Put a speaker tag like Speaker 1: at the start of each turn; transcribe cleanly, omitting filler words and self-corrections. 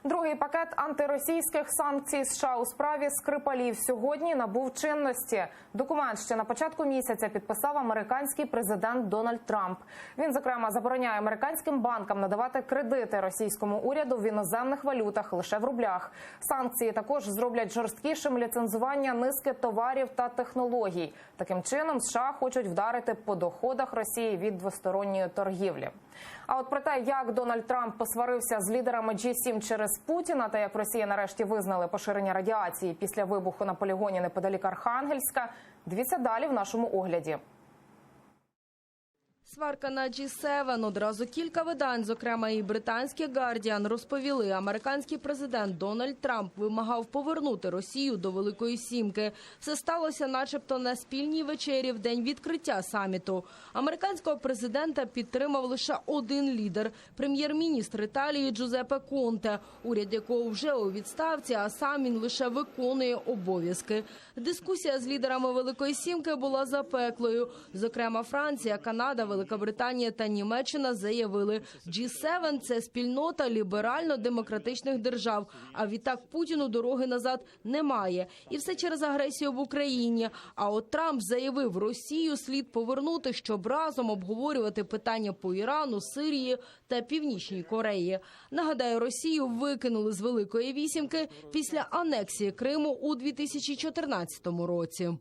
Speaker 1: Другий пакет антиросійських санкцій США у справі Скрипалів сьогодні набув чинності. Документ ще на початку місяця підписав американський президент Дональд Трамп. Він, зокрема, забороняє американським банкам надавати кредити російському уряду в іноземних валютах лише в рублях. Санкції також зроблять жорсткішим ліцензування низки товарів та технологій. Таким чином, США хочуть вдарити по доходах Росії від двосторонньої торгівлі. А от про те, як Дональд Трамп посварився з лідерами G7 через Путіна та як в Росії нарешті визнали поширення радіації після вибуху на полігоні неподалік Архангельська, дивіться далі в нашому огляді.
Speaker 2: Сварка на G7. Одразу кілька видань, зокрема і британське «Гардіан», розповіли, американський президент Дональд Трамп вимагав повернути Росію до Великої Сімки. Все сталося начебто на спільній вечері в день відкриття саміту. Американського президента підтримав лише один лідер – прем'єр-міністр Італії Джузеппе Конте, уряд якого вже у відставці, а сам він лише виконує обов'язки. Дискусія з лідерами Великої Сімки була запеклою. Зокрема, Франція, Канада, Великобританія та Німеччина заявили, G7 – це спільнота ліберально-демократичних держав, а відтак Путіну дороги назад немає. І все через агресію в Україні. А от Трамп заявив, Росію слід повернути, щоб разом обговорювати питання по Ірану, Сирії та Північній Кореї. Нагадаю, Росію викинули з Великої Вісімки після анексії Криму у 2014 році.